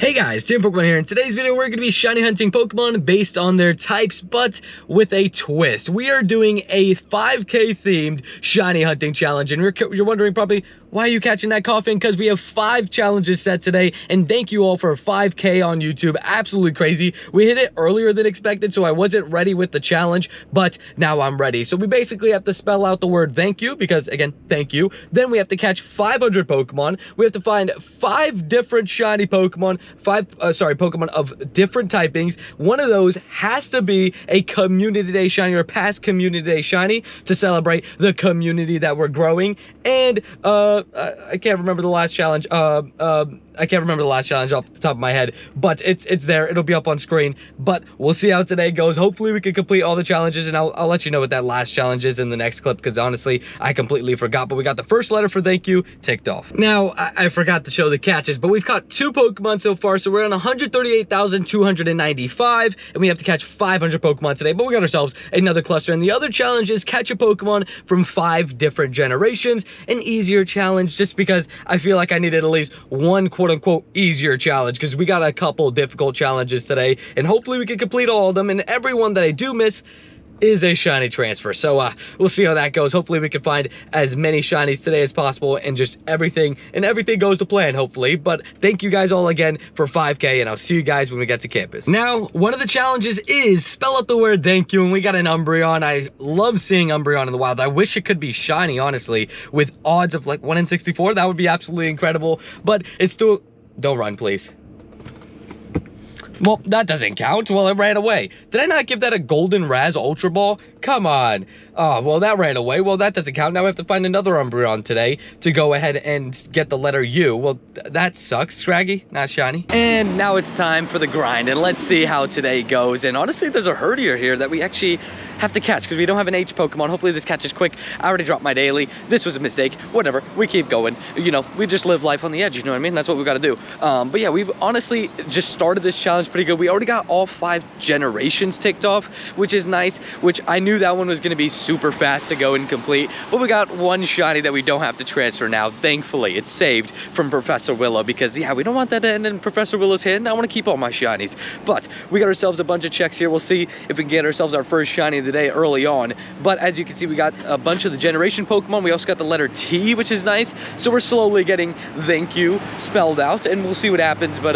Hey guys, Team Pokemon here. In today's video, we're going to be shiny hunting Pokemon based on their types, but with a twist. We are doing a 5K themed shiny hunting challenge, and you're wondering probably, why are you catching that coughing? Because we have 5 challenges set today, and thank you all for 5K on YouTube. Absolutely crazy. We hit it earlier than expected, so I wasn't ready with the challenge, but now I'm ready. So we basically have to spell out the word thank you, because again, thank you. Then we have to catch 500 Pokemon. We have to find 5 different shiny Pokemon, Pokemon of different typings. One of those has to be a Community Day shiny or past Community Day shiny to celebrate the community that we're growing. And I can't remember the last challenge. I can't remember the last challenge off the top of my head, but it's there. It'll be up on screen. But we'll see how today goes. Hopefully we can complete all the challenges, and I'll let you know what that last challenge is in the next clip, because honestly, I completely forgot. But we got the first letter for thank you ticked off. Now, I forgot to show the catches, but we've caught 2 Pokemon so far, so we're on 138,295, and we have to catch 500 Pokemon today, but we got ourselves another cluster. And the other challenge is catch a Pokemon from 5 different generations. An easier challenge, just because I feel like I needed at least one quote-unquote easier challenge, because we got a couple difficult challenges today, and hopefully we can complete all of them. And every one that I do miss is a shiny transfer, so we'll see how that goes. Hopefully we can find as many shinies today as possible, and just everything goes to plan, hopefully. But thank you guys all again for 5K, and I'll see you guys when we get to campus. Now, one of the challenges is spell out the word thank you, and we got an Umbreon. I love seeing Umbreon in the wild. I wish it could be shiny, honestly, with odds of like 1 in 64. That would be absolutely incredible, but it's still... Don't run, please. Well, that doesn't count. Well, it ran away. Did I not give that a Golden Raz Ultra Ball? Come on. Oh, well, that ran away. Well, that doesn't count. Now we have to find another Umbreon today to go ahead and get the letter U. Well, that sucks, Scraggy. Not shiny. And now it's time for the grind, and let's see how today goes. And honestly, there's a herdier here that we actually have to catch, because we don't have an H Pokemon. Hopefully this catches quick. I already dropped my daily. This was a mistake. Whatever. We keep going. You know, we just live life on the edge. You know what I mean? That's what we've got to do. But yeah, we've honestly just started this challenge pretty good. We already got all 5 generations ticked off, which is nice, which I knew that one was going to be super fast to go and complete. But we got 1 shiny that we don't have to transfer now. Thankfully, it's saved from Professor Willow, because yeah, we don't want that to end in Professor Willow's hand. I want to keep all my shinies. But we got ourselves a bunch of checks here. We'll see if we can get ourselves our first shiny of the day early on. But as you can see, we got a bunch of the generation Pokemon. We also got the letter T, which is nice. So we're slowly getting thank you spelled out, and we'll see what happens. But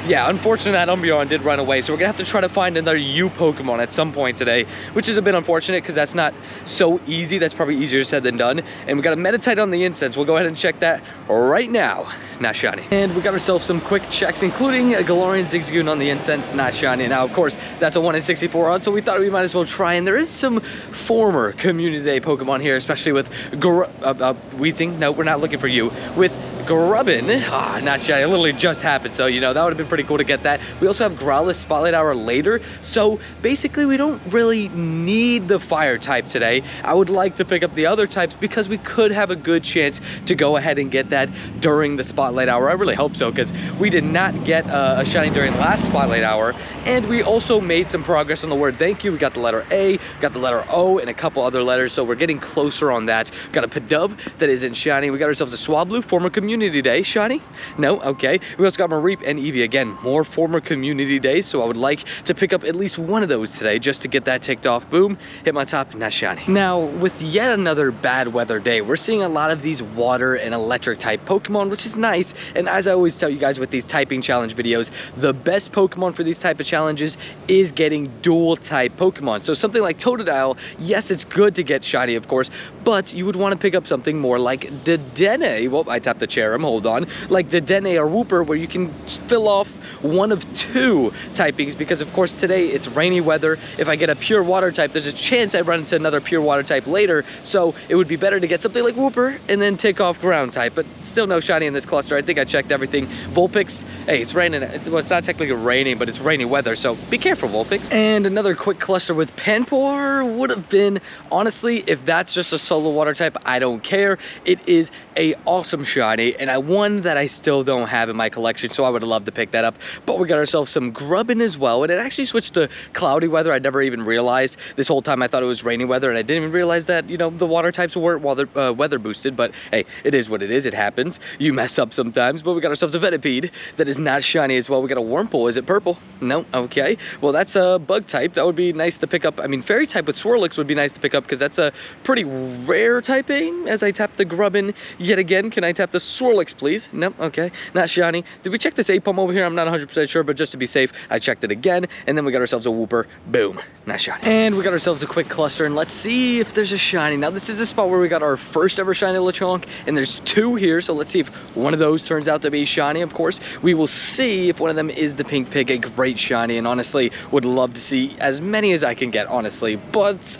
yeah, unfortunately that Umbreon did run away, so we're gonna have to try to find another U Pokemon at some point today, which is a bit unfortunate, because that's not so easy. That's probably easier said than done. And we got a Meditite on the incense. We'll go ahead and check that right now. Not shiny. And we got ourselves some quick checks, including a Galarian Zigzagoon on the incense. Not shiny. Now, of course, that's a 1 in 64 odd, so we thought we might as well try. And there is some former Community Day Pokemon here, especially with Weezing. No, we're not looking for you. With Grubbin. Not shiny. It literally just happened, so you know that would have been pretty cool to get that. We also have Growlithe Spotlight Hour later, so basically we don't really need the fire type today. I would like to pick up the other types, because we could have a good chance to go ahead and get that during the Spotlight Hour. I really hope so, because we did not get a shiny during the last Spotlight Hour. And we also made some progress on the word thank you. We got the letter A, got the letter O, and a couple other letters, so we're getting closer on that. Got a Pidove that isn't shiny. We got ourselves a Swablu, former Community Day shiny. No, okay. We also got Mareep and Eevee, again, more former Community Days, so I would like to pick up at least one of those today just to get that ticked off. Boom, hit my top, not shiny. Now, with yet another bad weather day, we're seeing a lot of these water and electric type Pokemon, which is nice. And as I always tell you guys with these typing challenge videos, the best Pokemon for these type of challenges is getting dual type Pokemon. So something like Totodile, yes, it's good to get shiny, of course, but you would want to pick up something more like Dedenne. Well, I tapped the Cherrim, hold on. Like Dedenne or Wooper, where you can fill off one of 2 typings, because of course today it's rainy weather. If I get a pure water type, there's a chance I run into another pure water type later, so it would be better to get something like Wooper and then tick off ground type. But still no shiny in this cluster. I think I checked everything. Vulpix, hey, it's raining. Well, it's not technically raining, but it's rainy weather, so be careful, Vulpix. And another quick cluster with Panpour would have been, honestly, if that's just a solo water type, I don't care. It is a awesome shiny. today, and one that I still don't have in my collection, so I would love to pick that up. But we got ourselves some grubbin as well, and it actually switched to cloudy weather. I never even realized. This whole time I thought it was rainy weather, and I didn't even realize that, you know, the water types weren't weather boosted. But hey, it is what it is. It happens. You mess up sometimes. But we got ourselves a Venipede that is not shiny as well. We got a Wurmple. Is it purple? No. Okay. Well, that's a bug type. That would be nice to pick up. I mean, fairy type with Swirlix would be nice to pick up because that's a pretty rare typing. As I tap the grubbin yet again, can I tap the Swirlix, please? No. Okay. Not shiny. Did we check this Apom over here? I'm not 100% sure, but just to be safe, I checked it again. And then we got ourselves a Wooper. Boom. Not shiny. And we got ourselves a quick cluster, and let's see if there's a shiny. Now, this is the spot where we got our first ever shiny Lechonk, and there's 2 here, so let's see if one of those turns out to be shiny. Of course, we will see if one of them is the Pink Pig, a great shiny, and honestly, would love to see as many as I can get, honestly. But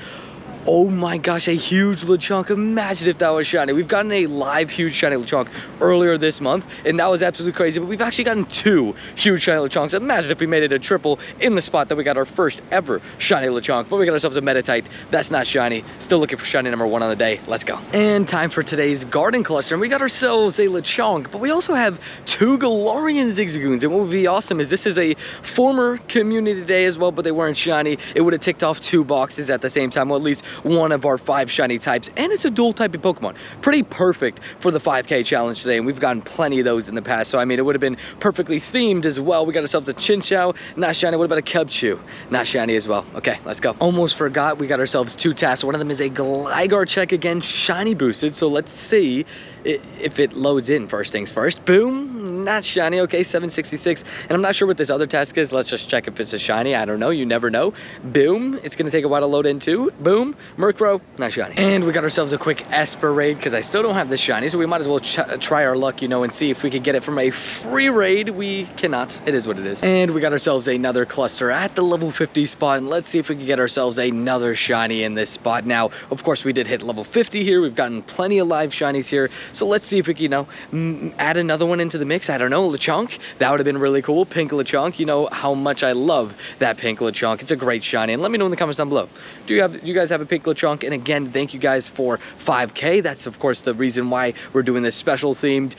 oh my gosh, a huge Lechonk. Imagine if that was shiny. We've gotten a live huge shiny Lechonk earlier this month, and that was absolutely crazy. But we've actually gotten 2 huge shiny Lechonks. Imagine if we made it a triple in the spot that we got our first ever shiny Lechonk. But we got ourselves a Meditite. That's not shiny. Still looking for shiny number 1 on the day. Let's go. And time for today's garden cluster. And we got ourselves a Lechonk, but we also have 2 Galarian Zigzagoons. And what would be awesome is this is a former community day as well, but they weren't shiny. It would have ticked off 2 boxes at the same time, well, at least one of our 5 shiny types, and it's a dual typing Pokemon. Pretty perfect for the 5K challenge today, and we've gotten plenty of those in the past, so I mean, it would have been perfectly themed as well. We got ourselves a Chinchou, not shiny. What about a Cubchoo? Not shiny as well. Okay, let's go. Almost forgot, we got ourselves 2 tasks. One of them is a Gligar check again, shiny boosted, so let's see if it loads in first things first. Boom, not shiny. Okay, 766, and I'm not sure what this other task is. Let's just check if it's a shiny. I don't know, you never know. Boom, it's gonna take a while to load in too. Boom, Murkrow, not shiny. And we got ourselves a quick Esper raid because I still don't have this shiny, so we might as well try our luck, you know, and see if we could get it from a free raid. We cannot. It is what it is. And we got ourselves another cluster at the level 50 spot, and let's see if we can get ourselves another shiny in this spot. Now, of course, we did hit level 50 here. We've gotten plenty of live shinies here, so let's see if we can, you know, add another one into the mix. I don't know, Lechonk. That would have been really cool. Pink Lechonk. You know how much I love that Pink Lechonk. It's a great shiny. And let me know in the comments down below. Do you guys have a Pink Lechonk? And again, thank you guys for 5K. That's of course the reason why we're doing this special themed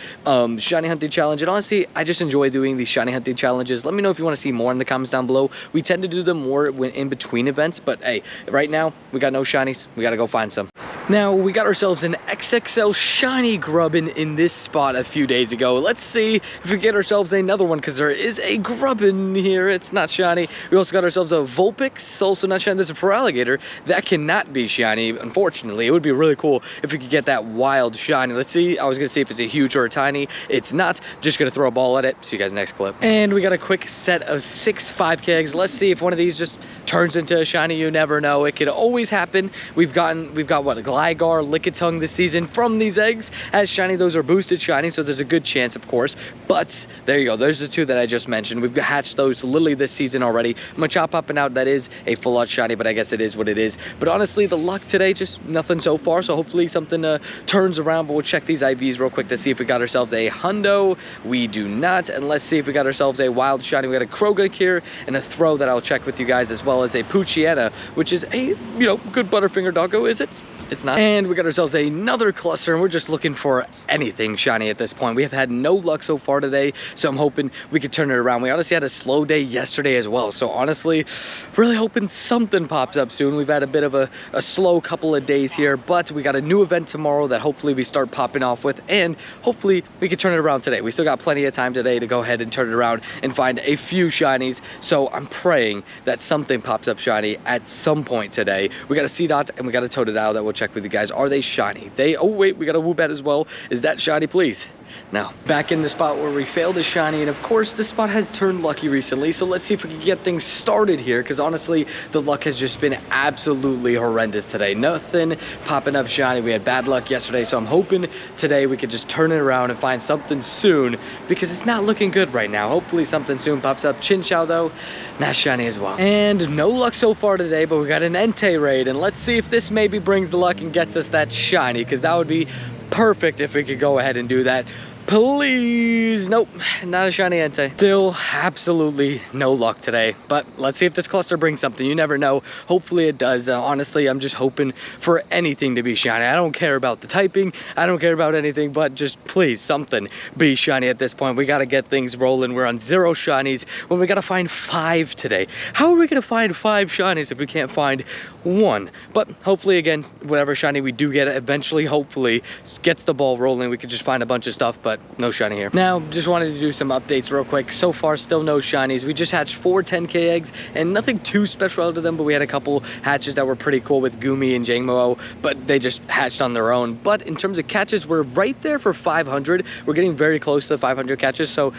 shiny hunting challenge. And honestly, I just enjoy doing these shiny hunting challenges. Let me know if you want to see more in the comments down below. We tend to do them more when in between events, but hey, right now we got no shinies. We got to go find some. Now, we got ourselves an XXL shiny Grubbin in this spot a few days ago. Let's see if we get ourselves another one, because there is a Grubbin here. It's not shiny. We also got ourselves a Vulpix, also not shiny. There's a Feraligatr. That cannot be shiny, unfortunately. It would be really cool if we could get that wild shiny. Let's see. I was going to see if it's a huge or a tiny. It's not. Just going to throw a ball at it. See you guys next clip. And we got a quick set of 6 5K eggs. Let's see if one of these just turns into a shiny. You never know. It could always happen. We've got what, a Gligar, Lickitung this season from these eggs as shiny. Those are boosted shiny, so there's a good chance, of course. But there you go. There's the 2 that I just mentioned. We've hatched those literally this season already. Machop popping out. That is a full out shiny, but I guess it is what it is. But honestly, the luck today, just nothing so far. So hopefully something turns around. But we'll check these IVs real quick to see if we got ourselves a Hundo. We do not. And let's see if we got ourselves a wild shiny. We got a Krogan here and a Throw that I'll check with you guys, as well as a Poochyena, which is a, you know, good Butterfinger doggo. Is it? It's not. And we got ourselves another cluster, and we're just looking for anything shiny at this point. We have had no luck so far today, so I'm hoping we could turn it around. We honestly had a slow day yesterday as well, so honestly, really hoping something pops up soon. We've had a bit of a slow couple of days here, but we got a new event tomorrow that hopefully we start popping off with, and hopefully we can turn it around today. We still got plenty of time today to go ahead and turn it around and find a few shinies, so I'm praying that something pops up shiny at some point today. We got a Seedot and we got a Totodile that we'll check with you guys. Are they shiny? Oh wait, we got a Woobat as well. Is that shiny, please? Now, back in the spot where we failed a shiny, and of course, this spot has turned lucky recently, so let's see if we can get things started here, because honestly, the luck has just been absolutely horrendous today. Nothing popping up shiny. We had bad luck yesterday, so I'm hoping today we could just turn it around and find something soon, because it's not looking good right now. Hopefully something soon pops up. Chinchou, though, not shiny as well. And no luck so far today, but we got an Entei raid, and let's see if this maybe brings the luck and gets us that shiny, because that would be perfect if we could go ahead and do that. Please. Nope, not a shiny Entei. Still absolutely no luck today, but let's see if this cluster brings something. You never know. Hopefully it does. Honestly, I'm just hoping for anything to be shiny. I don't care about the typing. I don't care about anything, but just please something be shiny at this point. We got to get things rolling. We're on 0 shinies when we got to find 5 today. How are we going to find 5 shinies if we can't find 1? But hopefully, again, whatever shiny we do get eventually, hopefully gets the ball rolling. We could just find a bunch of stuff, but no shiny here. Now, just wanted to do some updates real quick. So far, still no shinies. We just hatched 4 10K eggs, and nothing too special out of them, but we had a couple hatches that were pretty cool with Gumi and Jangmo, but they just hatched on their own. But in terms of catches, we're right there for 500. We're getting very close to the 500 catches, so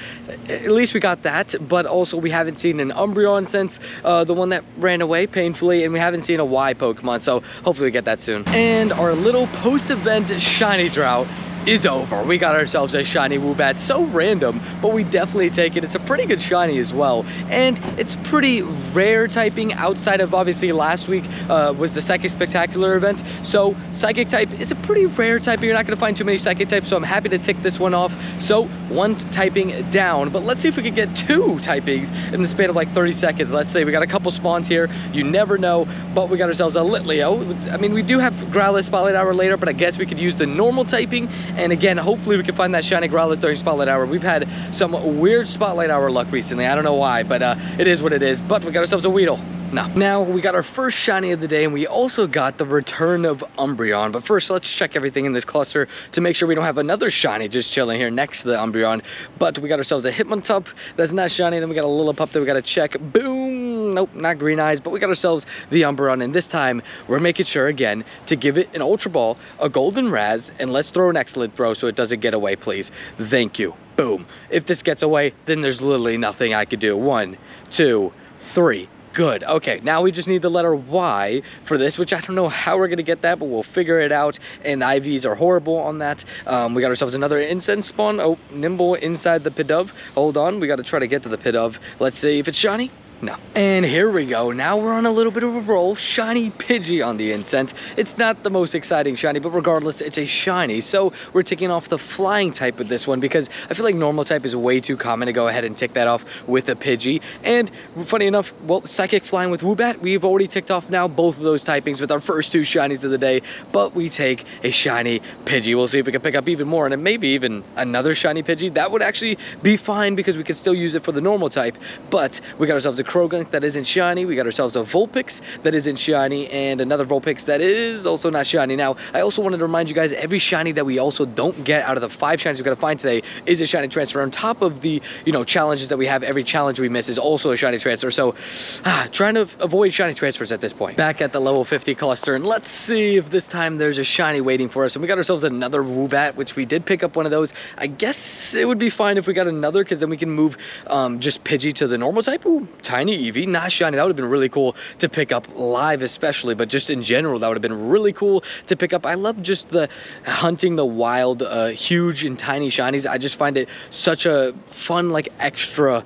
at least we got that. But also, we haven't seen an Umbreon since the one that ran away painfully, and we haven't seen a Y Pokemon, so hopefully we get that soon. And our little post-event shiny drought is over. We got ourselves a shiny Woobat. So random, but we definitely take it. It's a pretty good shiny as well, and it's pretty rare typing. Outside of obviously last week was the Psychic Spectacular event, so Psychic type is a pretty rare typing. You're not going to find too many Psychic types, so I'm happy to tick this one off. So 1 typing down, but let's see if we can get 2 typings in the span of like 30 seconds. Let's say we got a couple spawns here. You never know, but we got ourselves a Litleo. I mean, we do have Growlithe Spotlight Hour later, but I guess we could use the normal typing. And again, hopefully we can find that shiny Growlithe during Spotlight Hour. We've had some weird Spotlight Hour luck recently. I don't know why, but it is what it is. But we got ourselves a Weedle. No. Now, we got our first shiny of the day, and we also got the return of Umbreon. But first, let's check everything in this cluster to make sure we don't have another shiny just chilling here next to the Umbreon. But we got ourselves a Hitmontop that's not shiny. Then we got a Lillipup that we got to check. Boom! Nope, not Green Eyes, but we got ourselves the Umbreon. And this time, we're making sure, again, to give it an Ultra Ball, a Golden Raz, and let's throw an Excellent Throw so it doesn't get away, please. Thank you. Boom. If this gets away, then there's literally nothing I could do. 1, 2, 3. Good. Okay, now we just need the letter Y for this, which I don't know how we're gonna get that, but we'll figure it out. And IVs are horrible on that. We got ourselves another incense spawn. Oh, Nimble inside the Pidove. Hold on, we gotta try to get to the Pidove. Let's see if it's shiny. No. And here we go. Now we're on a little bit of a roll. Shiny Pidgey on the incense. It's not the most exciting shiny, but regardless, it's a shiny. So we're ticking off the flying type with this one because I feel like normal type is way too common to go ahead and tick that off with a Pidgey. And funny enough, well, Psychic Flying with Woobat, we've already ticked off now both of those typings with our first 2 shinies of the day, but we take a shiny Pidgey. We'll see if we can pick up even more, and then maybe even another shiny Pidgey. That would actually be fine because we could still use it for the normal type, but we got ourselves a Krogunk that isn't shiny. We got ourselves a Vulpix that isn't shiny, and another Vulpix that is also not shiny. Now, I also wanted to remind you guys, every shiny that we also don't get out of the 5 shinies we're gonna find today is a shiny transfer. On top of the, challenges that we have, every challenge we miss is also a shiny transfer. So, trying to avoid shiny transfers at this point. Back at the level 50 cluster, and let's see if this time there's a shiny waiting for us. And we got ourselves another Woobat, which we did pick up one of those. I guess it would be fine if we got another, because then we can move just Pidgey to the normal type. Ooh, tiny Eevee, not shiny. That would have been really cool to pick up live especially, but just in general, that would have been really cool to pick up. I love just the hunting the wild, huge and tiny shinies. I just find it such a fun, like, extra,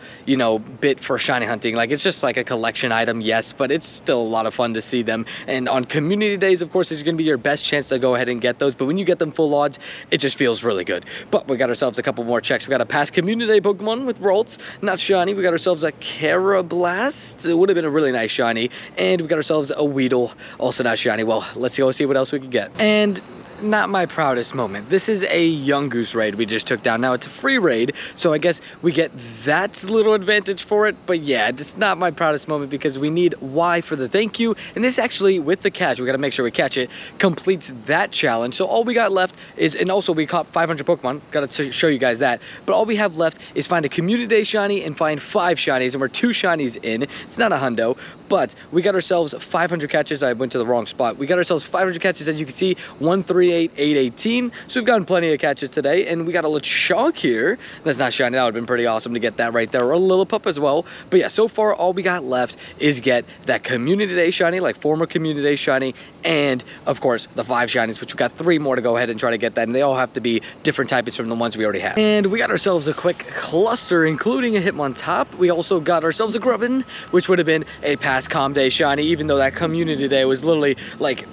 bit for shiny hunting. Like, it's just like a collection item, yes, but it's still a lot of fun to see them. And on community days, of course, it's going to be your best chance to go ahead and get those, but when you get them full odds, it just feels really good. But we got ourselves a couple more checks. We got a past community day Pokemon with Ralts, not shiny. We got ourselves a Carablast. It would have been a really nice shiny. And we got ourselves a Weedle, also not shiny. Well, let's go see what else we can get. And not my proudest moment. This is a Yungoos raid we just took down. Now, it's a free raid, so I guess we get that little advantage for it. But yeah, it's not my proudest moment because we need Y for the thank you. And this actually, with the catch, we got to make sure we catch it, completes that challenge. So all we got left is, and also we caught 500 Pokemon. Got to show you guys that. But all we have left is find a community day shiny and find 5 shinies. And we're 2 shinies in. It's not a hundo, but we got ourselves 500 catches. I went to the wrong spot. We got ourselves 500 catches, as you can see, 138, 818. So we've gotten plenty of catches today, and we got a Lechonk here. That's not shiny. That would have been pretty awesome to get that right there, or a Lillipup as well. But yeah, so far all we got left is get that community day shiny, like former community day shiny, and of course the 5 shinies, which we got 3 more to go ahead and try to get that, and they all have to be different types from the ones we already have. And we got ourselves a quick cluster, including a Hitmontop. We also got ourselves a Grubbin, which would have been a past Com Day shiny, even though that community day was literally like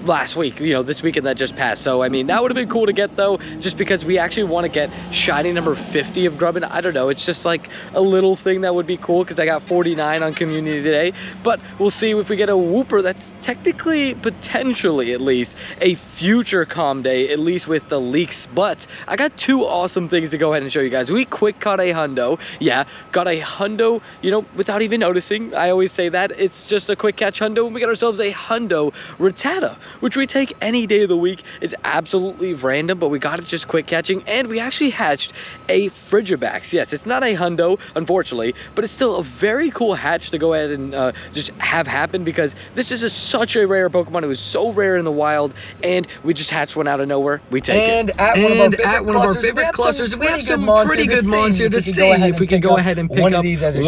last week, you know, this weekend that just passed. So I mean, that would have been cool to get though, just because we actually want to get shiny number 50 of Grubbin. I don't know, it's just like a little thing that would be cool because I got 49 on community today. But we'll see if we get a whooper. That's technically, potentially at least, a future calm day, at least with the leaks. But I got two awesome things to go ahead and show you guys. We quick caught a hundo. Yeah, got a hundo, you know, without even noticing. I always say that. It's just a quick catch hundo, and we got ourselves a hundo Rattata, which we take any day of the week. It's absolutely random, but we got it just quick catching, and we actually hatched a Frigibax. Yes, it's not a hundo, unfortunately, but it's still a very cool hatch to go ahead and just have happen, because this is such a rare Pokemon. It was so rare in the wild, and we just hatched one out of nowhere. We take it. And at one of our favorite clusters, we have some pretty good mons here to see if we can go ahead and pick up one of these as a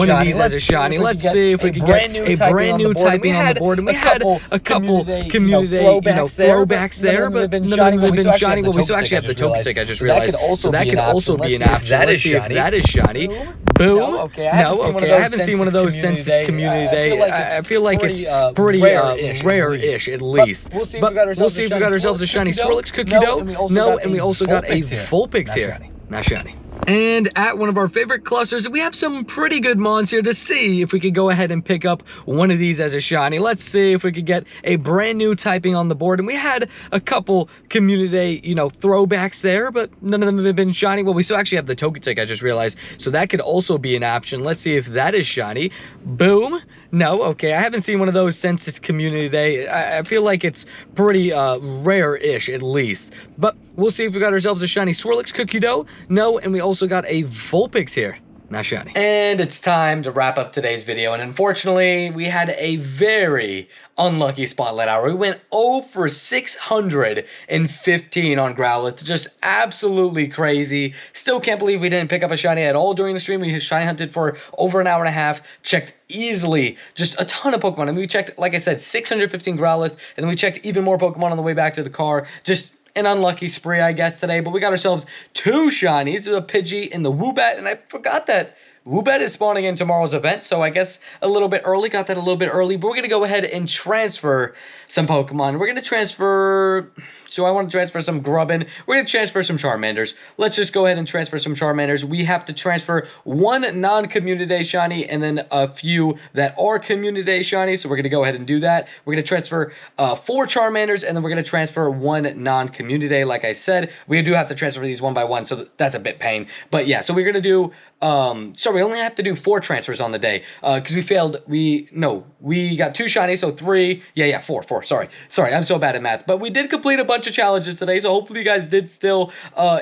shiny. Let's see if we can get a brand new typing on the board. And we had a couple community throwbacks there, but none of them have been shiny. Well, we still actually have the Togetic, I just realized. So that could also be an option. Let's see if that is shiny. Boom. No, okay. I haven't seen one of those since its community day. I feel like it's pretty rare-ish, at least. We'll see if we got ourselves a shiny Swirlix Cookie Dough. No, and we also got a Vulpix here. Not shiny. And at one of our favorite clusters, we have some pretty good mons here to see if we could go ahead and pick up one of these as a shiny. Let's see if we could get a brand new typing on the board. And we had a couple community, you know, throwbacks there, but none of them have been shiny. Well, we still actually have the Togetic, I just realized. So that could also be an option. Let's see if that is shiny. Boom. No, okay, I haven't seen one of those since its community day. I feel like it's pretty rare-ish, at least. But we'll see if we got ourselves a shiny Swirlix Cookie Dough. No, and we also got a Vulpix here. Not shiny. And it's time to wrap up today's video. And unfortunately, we had a very unlucky spotlight hour. We went 0 for 615 on Growlithe. Just absolutely crazy. Still can't believe we didn't pick up a shiny at all during the stream. We shiny hunted for over an hour and a half. Checked easily just a ton of Pokemon. And we checked, like I said, 615 Growlithe. And then we checked even more Pokemon on the way back to the car. Just an unlucky spree, I guess, today, but we got ourselves two shinies, the Pidgey and the Woobat, and I forgot that Woobat is spawning in tomorrow's event, so I guess a little bit early, got that a little bit early, but we're going to go ahead and transfer some Pokemon. We're going to transfer, so I want to transfer some Grubbin. We're going to transfer some Charmanders. Let's just go ahead and transfer some Charmanders. We have to transfer one non-community day shiny and then a few that are community day shiny, so we're going to go ahead and do that. We're going to transfer 4 Charmanders, and then we're going to transfer one non-community day. Like I said, we do have to transfer these one by one, so that's a bit pain. But yeah, so we're going to do, we only have to do 4 transfers on the day, because we failed, we got 2 shinies, so 3, four, sorry, I'm so bad at math, but we did complete a bunch of challenges today, so hopefully you guys did still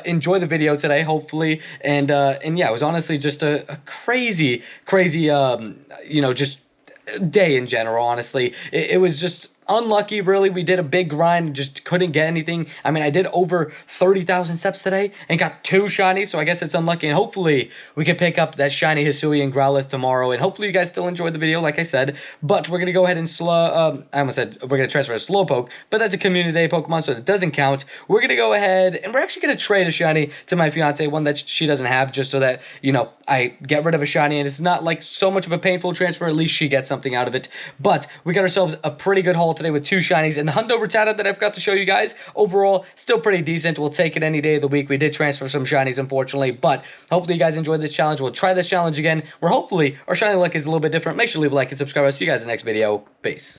enjoy the video today, hopefully, and yeah, it was honestly just a crazy, you know, just day in general, honestly. It was just unlucky, really. We did a big grind and just couldn't get anything. I mean, I did over 30,000 steps today and got 2 shinies, so I guess it's unlucky. And hopefully we can pick up that shiny Hisuian Growlithe tomorrow. And hopefully you guys still enjoyed the video, like I said. But we're going to go ahead and I almost said we're going to transfer a Slowpoke, but that's a community day Pokemon, so that doesn't count. We're going to go ahead and we're actually going to trade a shiny to my fiance, one that she doesn't have, just so that, you know, I get rid of a shiny and it's not like so much of a painful transfer. At least she gets something out of it. But we got ourselves a pretty good haul today with 2 shinies, and the Hundo Rattata that I forgot to show you guys, overall, still pretty decent. We'll take it any day of the week. We did transfer some shinies, unfortunately, but hopefully you guys enjoyed this challenge. We'll try this challenge again, where hopefully our shiny luck is a little bit different. Make sure to leave a like and subscribe. I'll see you guys in the next video. Peace.